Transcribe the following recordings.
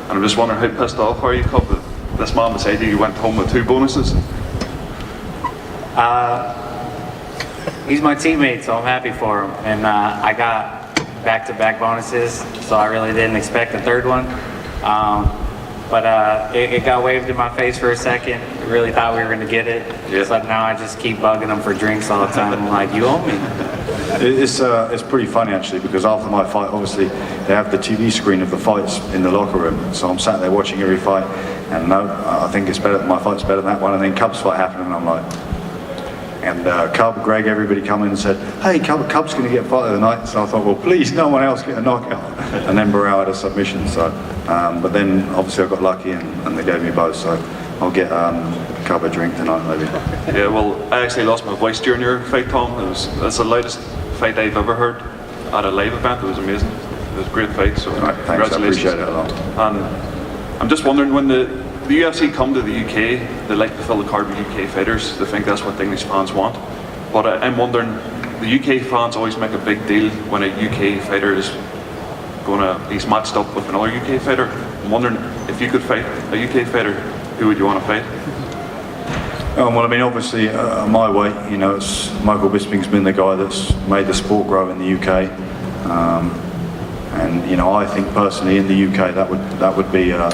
And I'm just wondering, how pissed off are you, Cub, that this man beside you went home with 2 bonuses? He's my teammate, so I'm happy for him. And I got back-to-back bonuses, so I really didn't expect a third one. But it got waved in my face for a second. I really thought we were going to get it. Yeah. So now I just keep bugging him for drinks all the time. I'm like, you owe me. It's pretty funny actually, because after my fight, obviously they have the TV screen of the fights in the locker room, so I'm sat there watching every fight, and no, I think it's better. My fight's better than that one, and then Cub's fight happened, and I'm like, and Cub, Greg, everybody come in and said, hey, Cub's going to get fight of the night. So I thought, well, please, no one else get a knockout. And then Burrell had a submission. So, but then obviously I got lucky, and they gave me both. So I'll get Cub a drink tonight, maybe. Yeah, well, I actually lost my voice during your fight, Tom. That's the loudest fight I've ever heard at a live event. It was amazing. It was a great fight. So right, thanks, congratulations. I appreciate it a lot. And I'm just wondering, when the UFC come to the UK, they like to fill the card with UK fighters. They think that's what English fans want. But I'm wondering, the UK fans always make a big deal when a UK fighter is he's matched up with another UK fighter. I'm wondering, if you could fight a UK fighter, who would you want to fight? Well, I mean, obviously, my weight, you know, it's Michael Bisping's been the guy that's made the sport grow in the UK, and you know, I think personally in the UK that would be a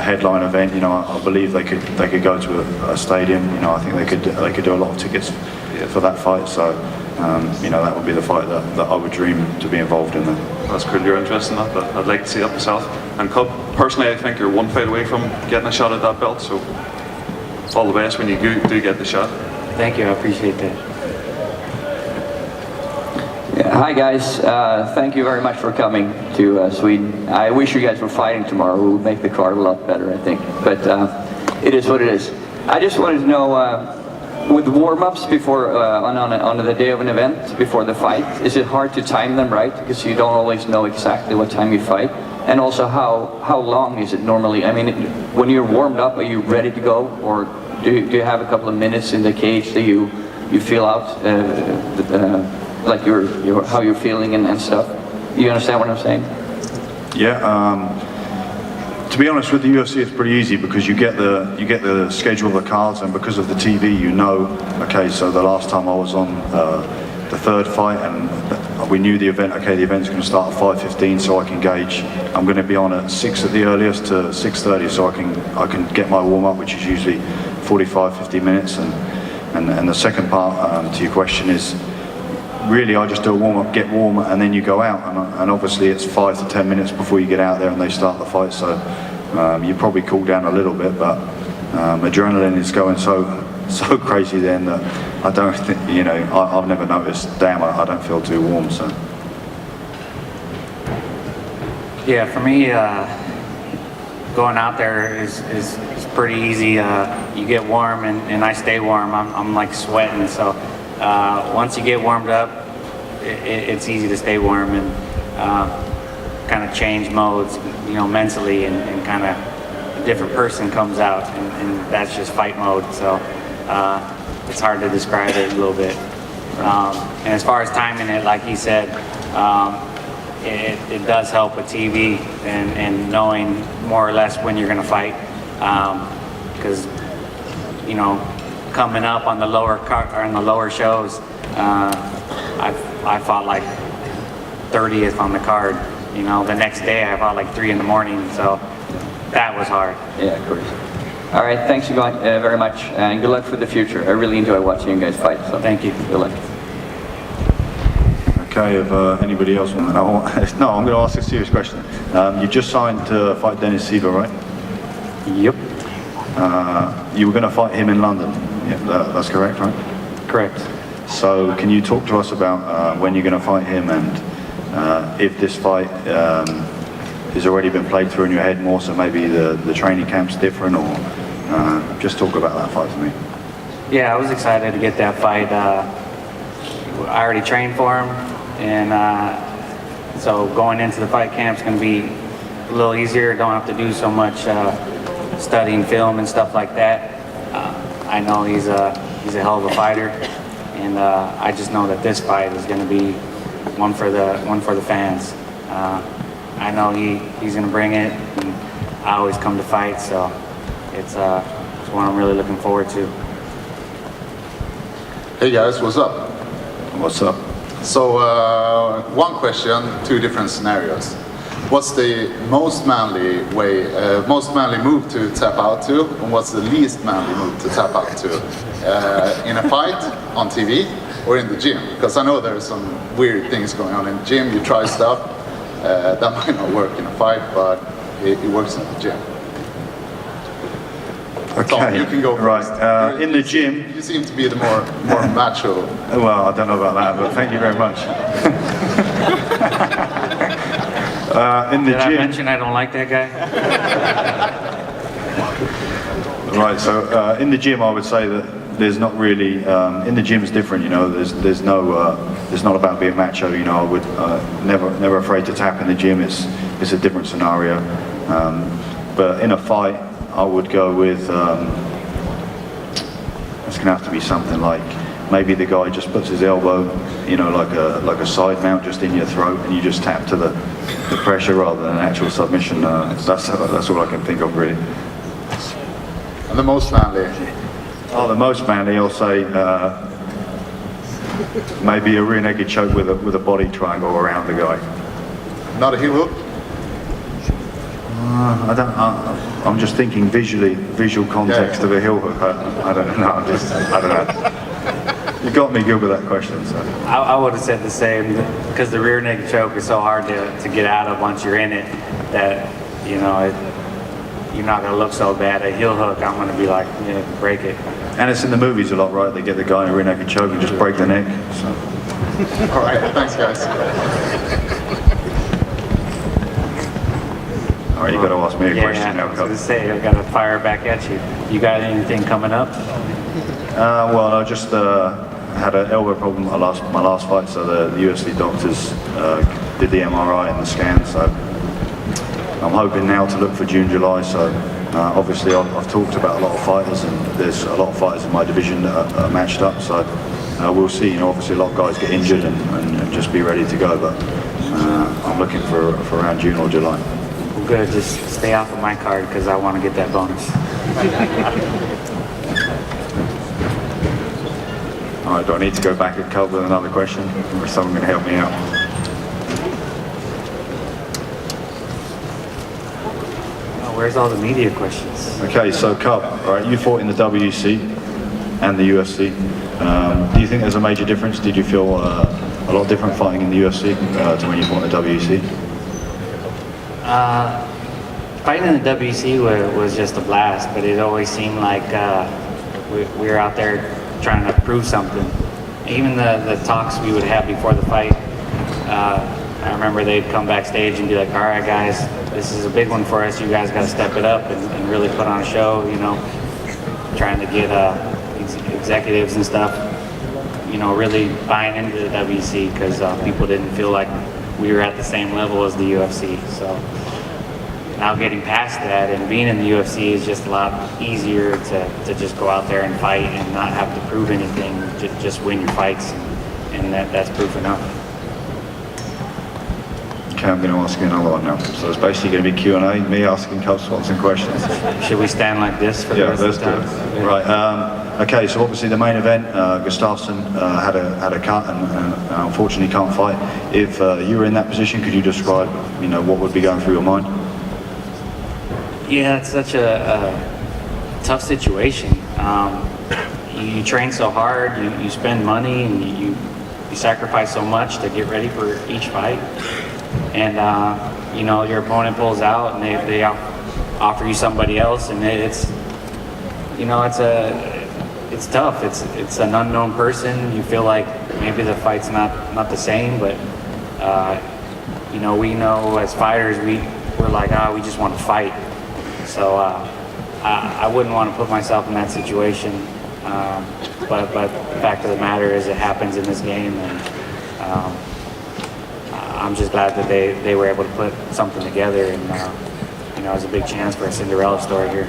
headline event. You know, I believe they could go to a stadium. You know, I think they could do a lot of tickets for that fight. So, you know, that would be the fight that I would dream to be involved in. That's cool. You're interested in that, but I'd like to see that myself. And Cub, personally, I think you're one fight away from getting a shot at that belt. So, all the best when you do get the shot. Thank you, I appreciate that. Yeah, hi guys, thank you very much for coming to Sweden. I wish you guys were fighting tomorrow. It would make the card a lot better, I think. But it is what it is. I just wanted to know, with warm-ups before on the day of an event before the fight, is it hard to time them right, because you don't always know exactly what time you fight? And also, how long is it normally? I mean, when you're warmed up, are you ready to go, or do you have a couple of minutes in the cage that you feel out like how you're feeling and stuff? You understand what I'm saying? Yeah. To be honest, with the UFC, it's pretty easy, because you get the schedule of the cards, and because of the TV, you know. Okay, so the last time I was on the third fight, and we knew the event. Okay, the event's going to start at 5:15, so I can gauge. I'm going to be on at 6 at the earliest to 6:30, so I can get my warm up, which is usually 45-50 minutes. And the second part to your question is, really, I just do a warm-up, get warm, and then you go out. And obviously, it's 5 to 10 minutes before you get out there and they start the fight. So you probably cool down a little bit, but adrenaline is going so crazy then that I don't think, you know, I've never noticed. Damn, I don't feel too warm. So Yeah, for me, going out there is pretty easy. You get warm, and I stay warm. I'm like sweating, so. Once you get warmed up, it's easy to stay warm and kind of change modes, you know, mentally, and kind of a different person comes out, and that's just fight mode. So it's hard to describe it a little bit. And as far as timing it, like he said, it does help with TV and knowing more or less when you're going to fight, because you know, coming up on the lower shows, I fought like 30th on the card. You know, the next day I fought like 3 in the morning, so that was hard. Yeah, of course. All right, thanks you guys very much, and good luck for the future. I really enjoy watching you guys fight. So thank you. Good luck. okay, if anybody else wants, no, I'm going to ask a serious question. You just signed to fight Dennis Siver, right? Yep. You were going to fight him in London. Yeah, that's correct, right? Correct. So can you talk to us about when you're going to fight him, and if this fight has already been played through in your head more, so maybe the training camp's different, or just talk about that fight for me. Yeah, I was excited to get that fight. I already trained for him, and so going into the fight camp's going to be a little easier. Don't have to do so much studying film and stuff like that. I know he's a hell of a fighter, and I just know that this fight is going to be one for the fans. I know he's going to bring it, and I always come to fight, so it's one I'm really looking forward to. Hey guys, what's up? What's up? So one question, two different scenarios. What's the most manly move to tap out to, and what's the least manly move to tap out to? In a fight, on TV, or in the gym? Because I know there's some weird things going on in the gym. You try stuff that might not work in a fight, but it works in the gym. Okay, Tom, you can go first. Right, in the gym. You seem to be the more macho. Well, I don't know about that, but thank you very much. In the Did gym. I mention I don't like that guy? Right, so in the gym, I would say that there's not really. In the gym is different, you know. There's no. It's not about being macho, you know. I would never afraid to tap in the gym. It's a different scenario. But in a fight, I would go with. It's going to have to be something like maybe the guy just puts his elbow, you know, like a side mount just in your throat, and you just tap to the pressure rather than an actual submission. That's all I can think of really. And the most manly? Oh, the most manly, I'll say maybe a rear naked choke with a body triangle around the guy. Not a heel hook? I'm just thinking visual context of a heel hook. I don't know. I don't know. You got me good with that question. So. I would have said the same, because the rear naked choke is so hard to get out of once you're in it, that, you know, you're not going to look so bad. A heel hook, I'm going to be like, yeah, break it. And it's in the movies a lot, right? They get the guy in a rear naked choke and just break the neck. So. All right, thanks guys. All right, you got to ask me a question now. I was going to say, I got to fire back at you. You got anything coming up? Well, I just had an elbow problem my last fight, so the UFC doctors did the MRI and the scan, so I'm hoping now to look for June, July. So obviously I've talked about a lot of fighters, and there's a lot of fighters in my division that are matched up, so we'll see. You know, obviously a lot of guys get injured and just be ready to go, but I'm looking for around June or July. Well, good. Just stay off of my card, because I want to get that bonus. All right, do I need to go back at Cub with another question, or is someone going to help me out? Oh, where's all the media questions? Okay, so Cub, right, you fought in the WEC and the UFC. Do you think there's a major difference? Did you feel a lot different fighting in the UFC to when you fought in the WEC? Fighting in the WC was just a blast, but it always seemed like we were out there trying to prove something. Even the talks we would have before the fight, I remember they'd come backstage and be like, all right guys, this is a big one for us, you guys got to step it up and really put on a show, you know, trying to get executives and stuff, you know, really buying into the WC, because people didn't feel like we were at the same level as the UFC. So now getting past that and being in the UFC is just a lot easier to just go out there and fight and not have to prove anything, just win your fights, and that's proof enough. Okay, I'm going to ask you another one now. So it's basically going to be Q&A, me asking Cub Swanson questions. Should we stand like this for the rest of the time? Let's do it. Right, okay, so obviously the main event, Gustafsson had a cut and unfortunately can't fight. If you were in that position, could you describe, you know, what would be going through your mind? Yeah, it's such a tough situation. You train so hard, you spend money, and you sacrifice so much to get ready for each fight. And you know, your opponent pulls out and they offer you somebody else, and it's, you know, it's tough. It's an unknown person. You feel like maybe the fight's not the same, but you know, we know as fighters we're like, we just want to fight. So I wouldn't want to put myself in that situation, but the fact of the matter is it happens in this game, and I'm just glad that they were able to put something together, and you know, it's a big chance for a Cinderella story here.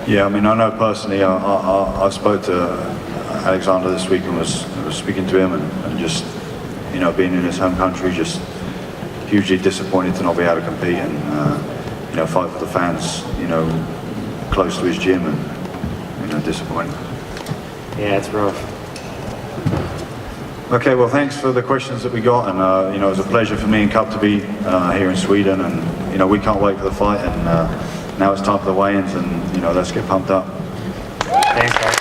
Yeah, I mean, I know personally, I spoke to Alexander this week and was speaking to him, and just, you know, being in his home country, just hugely disappointed to not be able to compete, and fight for the fans, close to his gym, and disappointing. Yeah, it's rough. Okay, well, thanks for the questions that we got, and it was a pleasure for me and Cub to be here in Sweden, and we can't wait for the fight, and now it's time for the weigh-ins, and let's get pumped up. Thanks, guys.